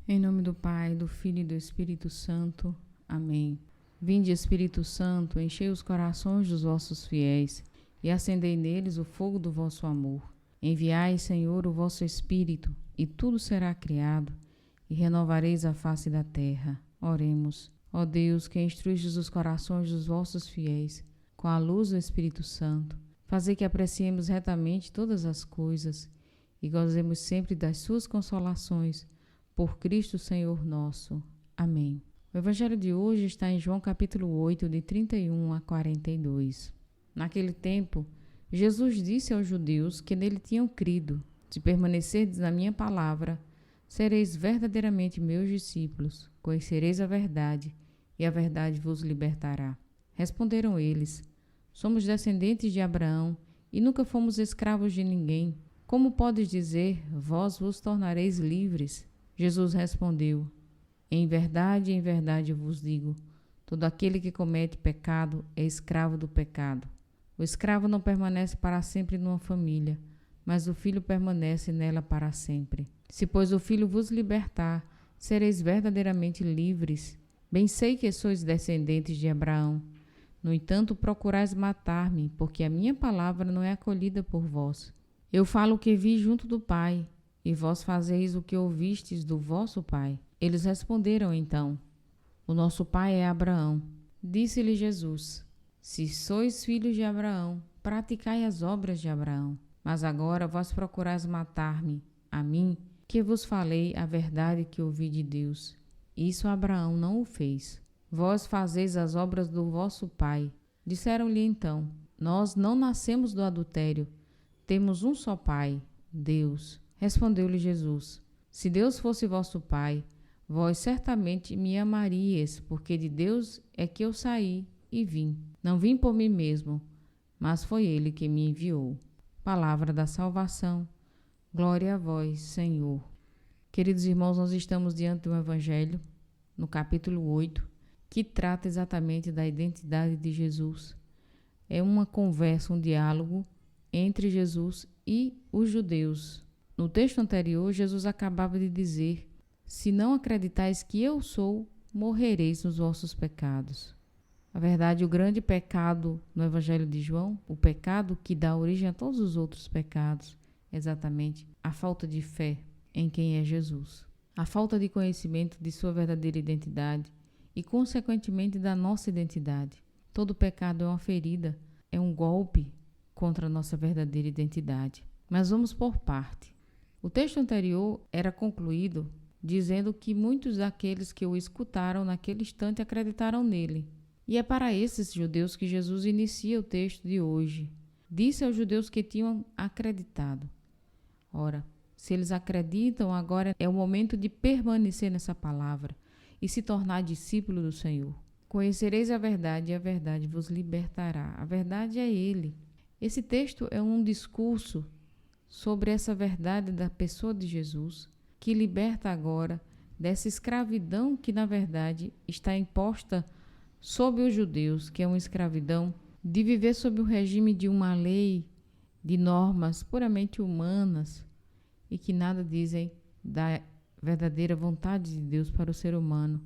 Em nome do Pai, do Filho e do Espírito Santo. Amém. Vinde, Espírito Santo, enchei os corações dos vossos fiéis e acendei neles o fogo do vosso amor. Enviai, Senhor, o vosso Espírito, e tudo será criado, e renovareis a face da terra. Oremos. Ó Deus, que instruistes os corações dos vossos fiéis com a luz do Espírito Santo, fazei que apreciemos retamente todas as coisas e gozemos sempre das suas consolações. Por Cristo Senhor nosso. Amém. O evangelho de hoje está em João capítulo 8, de 31 a 42. Naquele tempo, Jesus disse aos judeus que nele tinham crido: se permanecerdes na minha palavra, sereis verdadeiramente meus discípulos, conhecereis a verdade, e a verdade vos libertará. Responderam eles: somos descendentes de Abraão e nunca fomos escravos de ninguém. Como podes dizer, vós vos tornareis livres? Jesus respondeu: em verdade vos digo, todo aquele que comete pecado é escravo do pecado. O escravo não permanece para sempre numa família, mas o filho permanece nela para sempre. Se, pois, o filho vos libertar, sereis verdadeiramente livres. Bem sei que sois descendentes de Abraão. No entanto, procurais matar-me, porque a minha palavra não é acolhida por vós. Eu falo o que vi junto do Pai, e vós fazeis o que ouvistes do vosso pai. Eles responderam então: o nosso pai é Abraão. Disse-lhe Jesus: se sois filhos de Abraão, praticai as obras de Abraão. Mas agora vós procurais matar-me, a mim, que vos falei a verdade que ouvi de Deus. Isso Abraão não o fez. Vós fazeis as obras do vosso pai. Disseram-lhe então: nós não nascemos do adultério. Temos um só pai, Deus. Respondeu-lhe Jesus: se Deus fosse vosso pai, vós certamente me amaríeis, porque de Deus é que eu saí e vim. Não vim por mim mesmo, mas foi ele que me enviou. Palavra da salvação. Glória a vós, Senhor. Queridos irmãos, nós estamos diante do Evangelho, no capítulo 8, que trata exatamente da identidade de Jesus. É uma conversa, um diálogo entre Jesus e os judeus. No texto anterior, Jesus acabava de dizer: se não acreditais que eu sou, morrereis nos vossos pecados. Na verdade, o grande pecado no Evangelho de João, o pecado que dá origem a todos os outros pecados, é exatamente a falta de fé em quem é Jesus. A falta de conhecimento de sua verdadeira identidade e, consequentemente, da nossa identidade. Todo pecado é uma ferida, é um golpe contra a nossa verdadeira identidade. Mas vamos por parte. O texto anterior era concluído dizendo que muitos daqueles que o escutaram naquele instante acreditaram nele. E é para esses judeus que Jesus inicia o texto de hoje. Disse aos judeus que tinham acreditado. Ora, se eles acreditam, agora é o momento de permanecer nessa palavra e se tornar discípulo do Senhor. Conhecereis a verdade e a verdade vos libertará. A verdade é Ele. Esse texto é um discurso sobre essa verdade da pessoa de Jesus, que liberta agora dessa escravidão que, na verdade, está imposta sobre os judeus, que é uma escravidão de viver sob o regime de uma lei, de normas puramente humanas e que nada dizem da verdadeira vontade de Deus para o ser humano,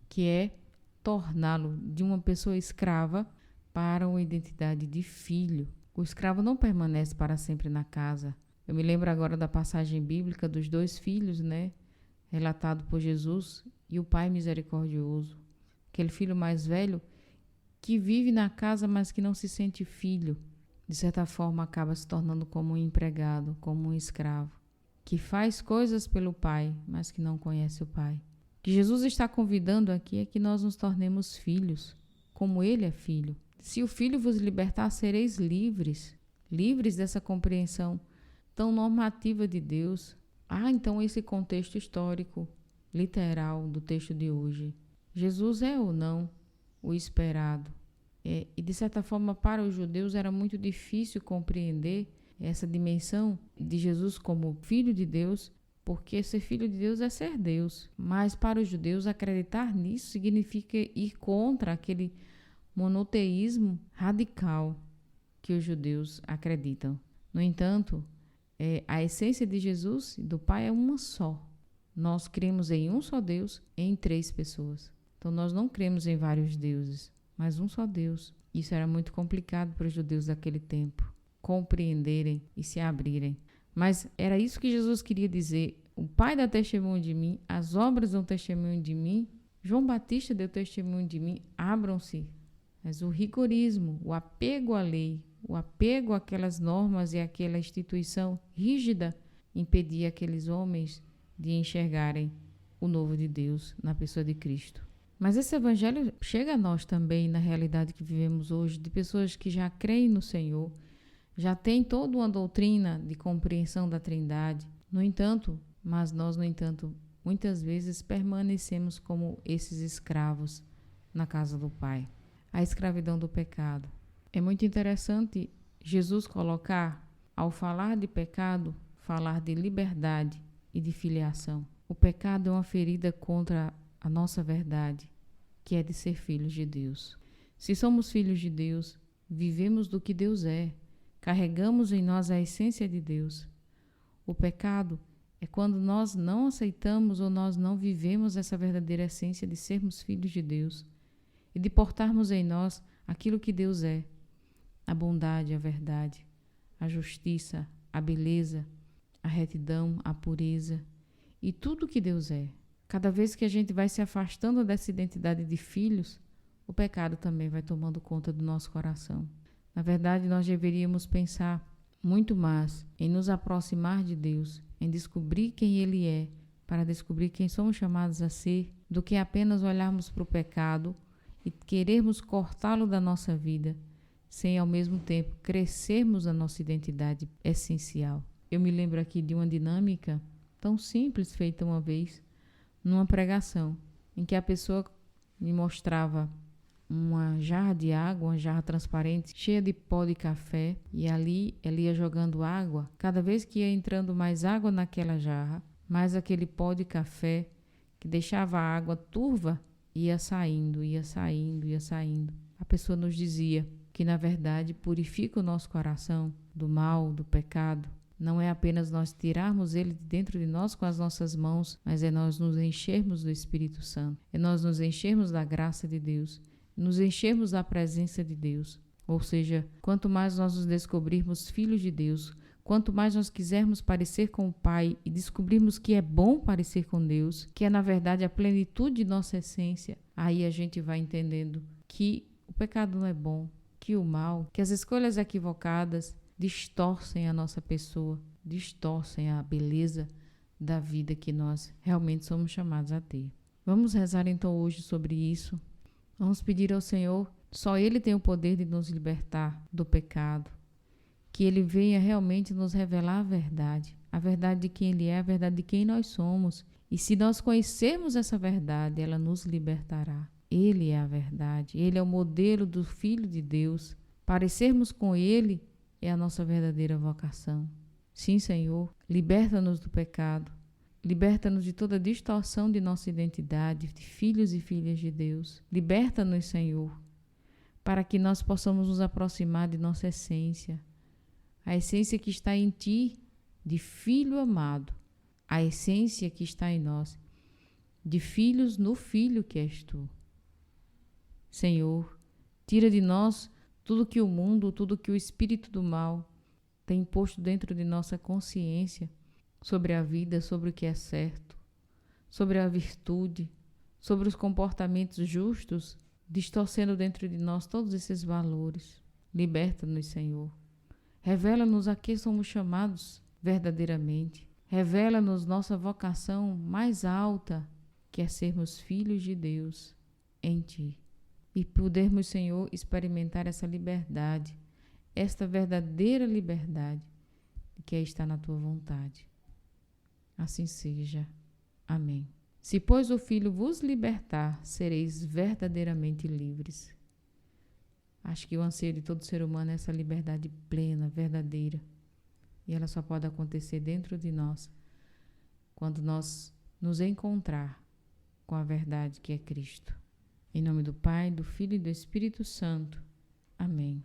que é torná-lo de uma pessoa escrava para uma identidade de filho. O escravo não permanece para sempre na casa. Eu me lembro agora da passagem bíblica dos 2 filhos, relatado por Jesus, e o pai misericordioso. Aquele filho mais velho que vive na casa, mas que não se sente filho. De certa forma, acaba se tornando como um empregado, como um escravo, que faz coisas pelo pai, mas que não conhece o pai. O que Jesus está convidando aqui é que nós nos tornemos filhos, como ele é filho. Se o filho vos libertar, sereis livres, livres dessa compreensão tão normativa de Deus. Então esse contexto histórico, literal do texto de hoje. Jesus é ou não o esperado? E de certa forma para os judeus era muito difícil compreender essa dimensão de Jesus como filho de Deus, porque ser filho de Deus é ser Deus. Mas para os judeus acreditar nisso significa ir contra aquele monoteísmo radical que os judeus acreditam. No entanto, a essência de Jesus e do Pai é uma só. Nós cremos em um só Deus, em 3 pessoas. Então nós não cremos em vários deuses, mas um só Deus. Isso era muito complicado para os judeus daquele tempo compreenderem e se abrirem. Mas era isso que Jesus queria dizer. O Pai dá testemunho de mim, as obras dão testemunho de mim, João Batista deu testemunho de mim, abram-se. Mas o rigorismo, o apego à lei, o apego àquelas normas e àquela instituição rígida impedia aqueles homens de enxergarem o novo de Deus na pessoa de Cristo. Mas esse evangelho chega a nós também na realidade que vivemos hoje, de pessoas que já creem no Senhor, já têm toda uma doutrina de compreensão da Trindade. No entanto, muitas vezes permanecemos como esses escravos na casa do Pai. A escravidão do pecado. É muito interessante Jesus colocar, ao falar de pecado, falar de liberdade e de filiação. O pecado é uma ferida contra a nossa verdade, que é de ser filhos de Deus. Se somos filhos de Deus, vivemos do que Deus é, carregamos em nós a essência de Deus. O pecado é quando nós não aceitamos ou nós não vivemos essa verdadeira essência de sermos filhos de Deus e de portarmos em nós aquilo que Deus é, a bondade, a verdade, a justiça, a beleza, a retidão, a pureza e tudo que Deus é. Cada vez que a gente vai se afastando dessa identidade de filhos, o pecado também vai tomando conta do nosso coração. Na verdade, nós deveríamos pensar muito mais em nos aproximar de Deus, em descobrir quem Ele é, para descobrir quem somos chamados a ser, do que apenas olharmos para o pecado e querermos cortá-lo da nossa vida, sem ao mesmo tempo crescermos a nossa identidade essencial. Eu me lembro aqui de uma dinâmica tão simples feita uma vez numa pregação, em que a pessoa me mostrava uma jarra de água, uma jarra transparente, cheia de pó de café, e ali ela ia jogando água. Cada vez que ia entrando mais água naquela jarra, mais aquele pó de café, que deixava a água turva, ia saindo, ia saindo, ia saindo. A pessoa nos dizia que, na verdade, purifica o nosso coração do mal, do pecado. Não é apenas nós tirarmos ele de dentro de nós com as nossas mãos, mas é nós nos enchermos do Espírito Santo. É nós nos enchermos da graça de Deus, nos enchermos da presença de Deus. Ou seja, quanto mais nós nos descobrirmos filhos de Deus, quanto mais nós quisermos parecer com o Pai e descobrirmos que é bom parecer com Deus, que é na verdade a plenitude de nossa essência, aí a gente vai entendendo que o pecado não é bom, que o mal, que as escolhas equivocadas distorcem a nossa pessoa, distorcem a beleza da vida que nós realmente somos chamados a ter. Vamos rezar então hoje sobre isso. Vamos pedir ao Senhor, só Ele tem o poder de nos libertar do pecado, que Ele venha realmente nos revelar a verdade de quem Ele é, a verdade de quem nós somos. E se nós conhecermos essa verdade, ela nos libertará. Ele é a verdade, Ele é o modelo do Filho de Deus. Parecermos com Ele é a nossa verdadeira vocação. Sim, Senhor, liberta-nos do pecado, liberta-nos de toda distorção de nossa identidade, de filhos e filhas de Deus. Liberta-nos, Senhor, para que nós possamos nos aproximar de nossa essência, a essência que está em Ti, de Filho amado, a essência que está em nós, de filhos no Filho que és Tu. Senhor, tira de nós tudo que o mundo, tudo que o espírito do mal tem posto dentro de nossa consciência sobre a vida, sobre o que é certo, sobre a virtude, sobre os comportamentos justos, distorcendo dentro de nós todos esses valores. Liberta-nos, Senhor. Revela-nos a que somos chamados verdadeiramente. Revela-nos nossa vocação mais alta, que é sermos filhos de Deus em Ti. E podermos, Senhor, experimentar essa liberdade, esta verdadeira liberdade que é estar na Tua vontade. Assim seja. Amém. Se, pois, o Filho vos libertar, sereis verdadeiramente livres. Acho que o anseio de todo ser humano é essa liberdade plena, verdadeira. E ela só pode acontecer dentro de nós, quando nós nos encontrar com a verdade que é Cristo. Em nome do Pai, do Filho e do Espírito Santo. Amém.